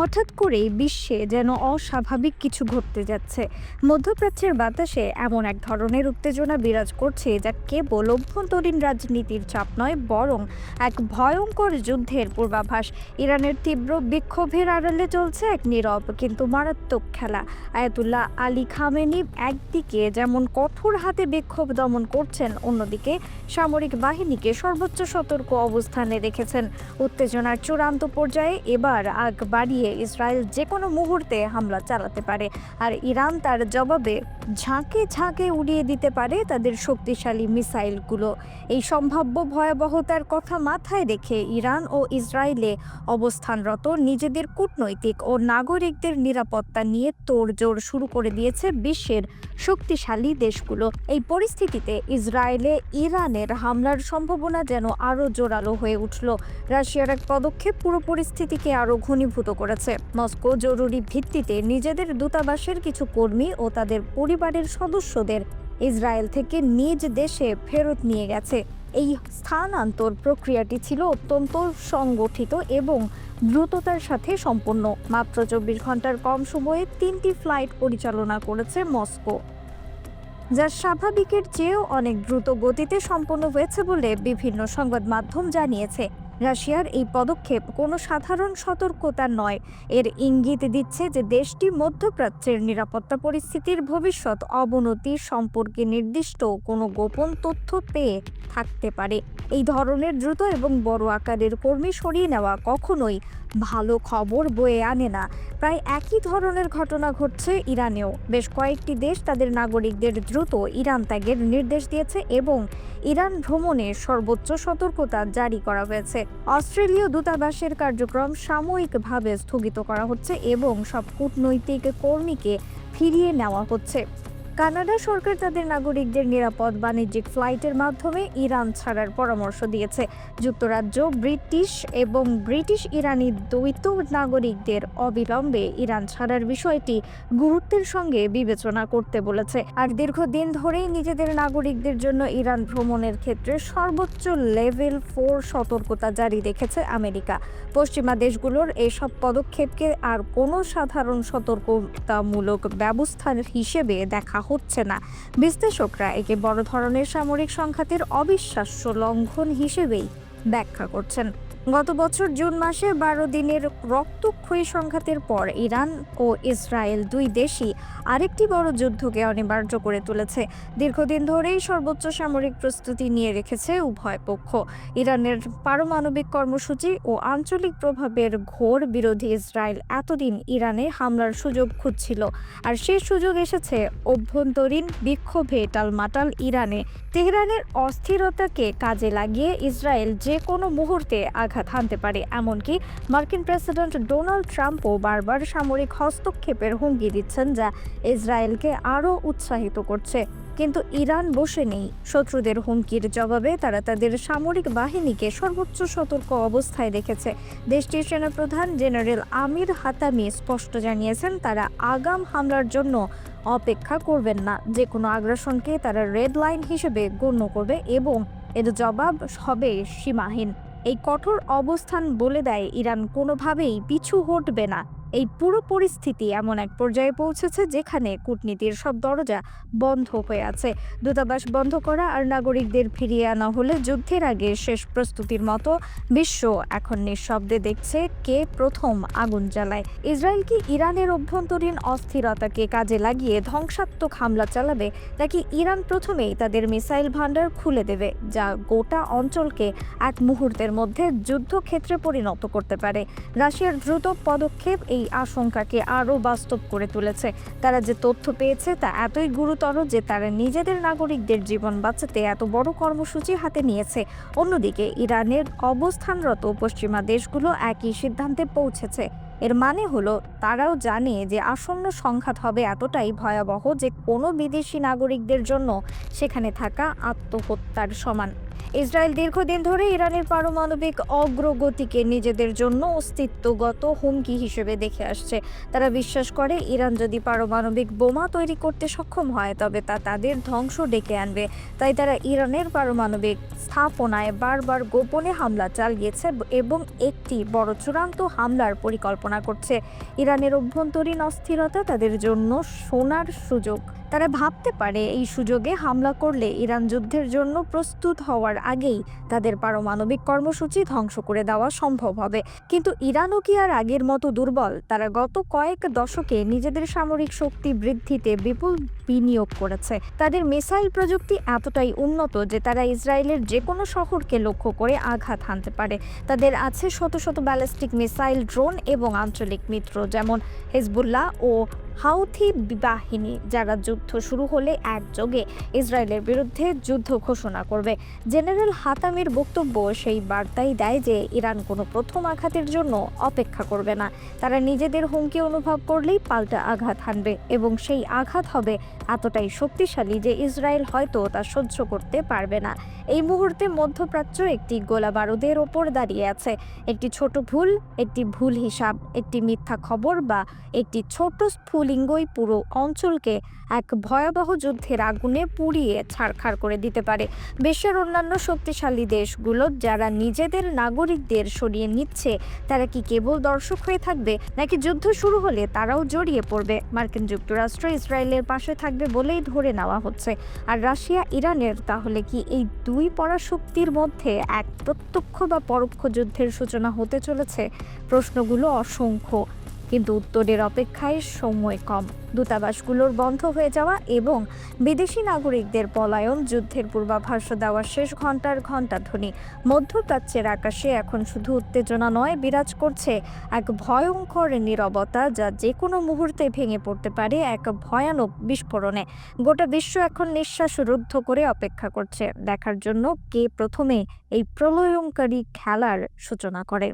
হঠাৎ করেই বিশ্বে যেন অস্বাভাবিক কিছু ঘটতে যাচ্ছে। মধ্যপ্রাচ্যের বাতাসে এমন এক ধরনের উত্তেজনা বিরাজ করছে যা কেবল অভ্যন্তরীণ রাজনীতির চাপ নয়, বরং এক ভয়ঙ্কর যুদ্ধের পূর্বাভাস। ইরানের তীব্র বিক্ষোভের আড়ালে চলছে এক নীরব কিন্তু মারাত্মক খেলা। আয়াতুল্লাহ আলী খামেনি একদিকে যেমন কঠোর হাতে বিক্ষোভ দমন করছেন, অন্যদিকে সামরিক বাহিনীকে সর্বোচ্চ সতর্ক অবস্থানে রেখেছেন। উত্তেজনার চূড়ান্ত পর্যায়ে এবার আগ বাড়িয়ে ইসরায়েল যে কোনো মুহূর্তে হামলা চালাতে পারে, আর ইরান তার জবাবে ঝাঁকে ঝাঁকে উড়িয়ে দিতে পারে তাদের শক্তিশালী মিসাইলগুলো। এই সম্ভাব্য ভয়াবহতার কথা মাথায় রেখে ইরান ও ইসরায়েলে অবস্থানরত নিজেদের কূটনৈতিক ও নাগরিকদের নিরাপত্তা নিয়ে তোড়জোড় শুরু করে দিয়েছে বিশ্বের শক্তিশালী দেশগুলো। এই পরিস্থিতিতে ইসরায়েলে ইরানের হামলার সম্ভাবনা যেন আরও জোরালো হয়ে উঠল। রাশিয়ার এক পদক্ষেপ পুরো পরিস্থিতিকে আরও ঘনীভূত করেছে। মস্কো জরুরি ভিত্তিতে নিজেদের দূতাবাসের কিছু কর্মী ও তাদের পরিবারের সদস্যদের ইসরায়েল থেকে নিজ দেশে ফেরত নিয়ে গেছে। এই স্থানান্তর প্রক্রিয়াটি ছিল অত্যন্ত সংগঠিত এবং দ্রুততার সাথে সম্পন্ন। মাত্র 24 ঘন্টার কম সময়ে 3টি ফ্লাইট পরিচালনা করেছে মস্কো, যা স্বাভাবিকের চেয়েও অনেক দ্রুত গতিতে সম্পন্ন হয়েছে বলে বিভিন্ন সংবাদ মাধ্যম জানিয়েছে। রাশিয়ার এই পদক্ষেপ কোনো সাধারণ সতর্কতা নয়, এর ইঙ্গিত দিচ্ছে যে দেশটি মধ্যপ্রাচ্যের নিরাপত্তা পরিস্থিতির ভবিষ্যৎ অবনতি সম্পর্কে নির্দিষ্ট কোনো গোপন তথ্য পেয়ে থাকতে পারে। এই ধরনের দ্রুত এবং বড় আকারের কর্মী সরিয়ে নেওয়া কখনোই ভালো খবর বয়ে আনে না। প্রায় একই ধরনের ঘটনা ঘটছে ইরানেও। বেশ কয়েকটি দেশ তাদের নাগরিকদের দ্রুত ইরান ত্যাগের নির্দেশ দিয়েছে এবং ইরান ভ্রমণে সর্বোচ্চ সতর্কতা জারি করা হয়েছে। অস্ট্রেলীয় দূতাবাসের কার্যক্রম সাময়িকভাবে স্থগিত করা হচ্ছে এবং সব কূটনৈতিক কর্মীকে ফিরিয়ে নেওয়া হচ্ছে। কানাডা সরকার তাদের নাগরিকদের নিরাপদ বাণিজ্যিক ফ্লাইটের মাধ্যমে ইরান ছাড়ার পরামর্শ দিয়েছে। যুক্তরাজ্য ব্রিটিশ ইরানি দ্বৈত নাগরিকদের অবিলম্বে ইরান ছাড়ার বিষয়টি গুরুত্বের সঙ্গে বিবেচনা করতে বলেছে। আর দীর্ঘদিন ধরেই নিজেদের নাগরিকদের জন্য ইরান ভ্রমণের ক্ষেত্রে সর্বোচ্চ লেভেল 4 সতর্কতা জারি রেখেছে আমেরিকা। পশ্চিমা দেশগুলোর এসব পদক্ষেপকে আর কোনো সাধারণ সতর্কতামূলক ব্যবস্থার হিসেবে দেখা হচ্ছে না। বিশ্লেষকরা একে বড় ধরনের সামরিক সংঘাতের অবিশ্বাস্য লঙ্ঘন হিসেবেই ব্যাখ্যা করছেন। গত বছর জুন মাসে 12 দিনের রক্তক্ষয়ী সংঘাতের পর ইরান ও ইসরায়েল দুই দেশই আরেকটি বড় যুদ্ধকে অনিবার্য করে তুলেছে। দীর্ঘদিন ধরেই সর্বোচ্চ সামরিক প্রস্তুতি নিয়ে রেখেছে উভয় পক্ষ। ইরানের পারমাণবিক কর্মসূচি ও আঞ্চলিক প্রভাবের ঘোর বিরোধী ইসরায়েল এতদিন ইরানে হামলার সুযোগ খুঁজছিল, আর সেই সুযোগ এসেছে অভ্যন্তরীণ বিক্ষোভে টালমাটাল ইরানে। তেহরানের অস্থিরতাকে কাজে লাগিয়ে ইসরায়েল যে কোনো মুহূর্তে আঘাত হানতে পারে। এমনকি মার্কিন প্রেসিডেন্ট ডোনাল্ড ট্রাম্পও বারবার সামরিক হস্তক্ষেপের হুমকি দিচ্ছেন, যা ইসরায়েলকে আরও উৎসাহিত করছে। কিন্তু ইরান বসে নেই। শত্রুদের হুমকির জবাবে তারা তাদের সামরিক বাহিনীকে সর্বোচ্চ সতর্ক অবস্থায় রেখেছে। দেশটির সেনাপ্রধান জেনারেল আমির হাতামি স্পষ্ট জানিয়েছেন, তারা আগাম হামলার জন্য অপেক্ষা করবেন না। যে কোনো আগ্রাসনকে তারা রেড লাইন হিসেবে গণ্য করবে এবং এর জবাব হবে সীমাহীন। এই কঠোর অবস্থান বলে দেয় ইরান কোনোভাবেই পিছু হটবে না। এই পুরো পরিস্থিতি এমন এক পর্যায়ে পৌঁছেছে যেখানে কূটনীতির সব দরজা বন্ধ হয়ে আছে। দূতাবাস বন্ধ করা আর নাগরিকদের ফিরিয়ে আনা হলে যুদ্ধের আগে শেষ প্রস্তুতির মতো বিশ্ব এখন নিঃশব্দে দেখছে কে প্রথম আগুন জ্বালায়। ইসরায়েল কি ইরানের অভ্যন্তরীণ অস্থিরতাকে কাজে লাগিয়ে ধ্বংসাত্মক হামলা চালাবে, নাকি ইরান প্রথমেই তাদের মিসাইল ভান্ডার খুলে দেবে, যা গোটা অঞ্চলকে এক মুহূর্তের মধ্যে যুদ্ধক্ষেত্রে পরিণত করতে পারে? রাশিয়ার দ্রুত পদক্ষেপ এই আশঙ্কাকে আরও বাস্তব করে তুলেছে। তারা যে তথ্য পেয়েছে তা এতই গুরুতর যে তারা নিজেদের নাগরিকদের জীবন বাঁচাতে এত বড় কর্মসূচি হাতে নিয়েছে। অন্যদিকে ইরানের অবস্থানরত পশ্চিমা দেশগুলো একই সিদ্ধান্তে পৌঁছেছে। এর মানে হলো তারাও জানে যে আসন্ন সংঘাত হবে এতটাই ভয়াবহ যে কোনো বিদেশি নাগরিকদের জন্য সেখানে থাকা আত্মহত্যার সমান। ইসরায়েল দীর্ঘদিন ধরে ইরানের পারমাণবিক অগ্রগতিকে নিজেদের জন্য অস্তিত্বগত হুমকি হিসেবে দেখে আসছে। তারা বিশ্বাস করে ইরান যদি পারমাণবিক বোমা তৈরি করতে সক্ষম হয় তবে তা তাদের ধ্বংস ডেকে আনবে। তাই তারা ইরানের পারমাণবিক স্থাপনায় বারবার গোপনে হামলা চালিয়েছে এবং একটি বড় চূড়ান্ত হামলার পরিকল্পনা করছে। ইরানের অভ্যন্তরীণ অস্থিরতা তাদের জন্য সোনার সুযোগ। তারা ভাবতে পারে এই সুযোগে হামলা করলে ইরান যুদ্ধের জন্য প্রস্তুত হওয়ার আগেই তাদের পারমাণবিক কর্মসূচি ধ্বংস করে দেওয়া সম্ভব হবে। কিন্তু ইরানও কি আর আগের মতো দুর্বল? তারা গত কয়েক দশকে নিজেদের সামরিক শক্তি বৃদ্ধিতে বিপুল বিনিয়োগ করেছে। তাদের মিসাইল প্রযুক্তি এতটাই উন্নত যে তারা ইসরায়েলের যে কোনো শহরকে লক্ষ্য করে আঘাত হানতে পারে। তাদের আছে শত শত ব্যালিস্টিক মিসাইল, ড্রোন এবং আঞ্চলিক মিত্র যেমন হেজবুল্লাহ ও হাউথি বাহিনী, যারা যুদ্ধ শুরু হলে একযোগে ইসরায়েলের বিরুদ্ধে যুদ্ধ ঘোষণা করবে। জেনারেল হাতামির বক্তব্য সেই বার্তাই দেয় যে ইরান কোনো প্রথম আঘাতের জন্য অপেক্ষা করবে না। তারা নিজেদের হুমকি অনুভব করলেই পাল্টা আঘাত হানবে এবং সেই আঘাত হবে এতটাই শক্তিশালী যে ইসরায়েল হয়তো তা সহ্য করতে পারবে না। এই মুহূর্তে মধ্যপ্রাচ্য একটি গোলা বারুদের ওপর দাঁড়িয়ে আছে। একটি ছোট ভুল, একটি ভুল হিসাব, একটি মিথ্যা খবর বা একটি ছোট স্ফুলিঙ্গই পুরো অঞ্চলকে এক ভয়াবহ যুদ্ধের আগুনে পুড়িয়ে ছারখার করে দিতে পারে। বিশ্বের অন্যান্য শক্তিশালী দেশগুলো যারা নিজেদের নাগরিকদের সরিয়ে নিচ্ছে, তারা কি কেবল দর্শক হয়ে থাকবে নাকি যুদ্ধ শুরু হলে তারাও জড়িয়ে পড়বে? মার্কিন যুক্তরাষ্ট্র ইসরায়েলের পাশে থাকবে বলেই ধরে নেওয়া হচ্ছে। আর রাশিয়া ইরানের তাহলে কি এই দুই পরাশক্তির মধ্যে এক প্রত্যক্ষ বা পরোক্ষ যুদ্ধের সূচনা হতে চলেছে? প্রশ্নগুলো অসংখ্য, কিন্তু উত্তরের অপেক্ষায় সময় কম। দূতাবাসগুলোর বন্ধ হয়ে যাওয়া এবং বিদেশি নাগরিকদের পলায়ন যুদ্ধের পূর্বাভাস দেওয়া শেষ ঘন্টার ঘণ্টাধ্বনি। মধ্যপ্রাচ্যের আকাশে এখন শুধু উত্তেজনা নয়, বিরাজ করছে এক ভয়ঙ্কর নীরবতা যা যে কোনো মুহূর্তে ভেঙে পড়তে পারে এক ভয়ানক বিস্ফোরণে। গোটা বিশ্ব এখন নিঃশ্বাস রুদ্ধ করে অপেক্ষা করছে দেখার জন্য কে প্রথমে এই প্রলয়ঙ্কারী খেলার সূচনা করে।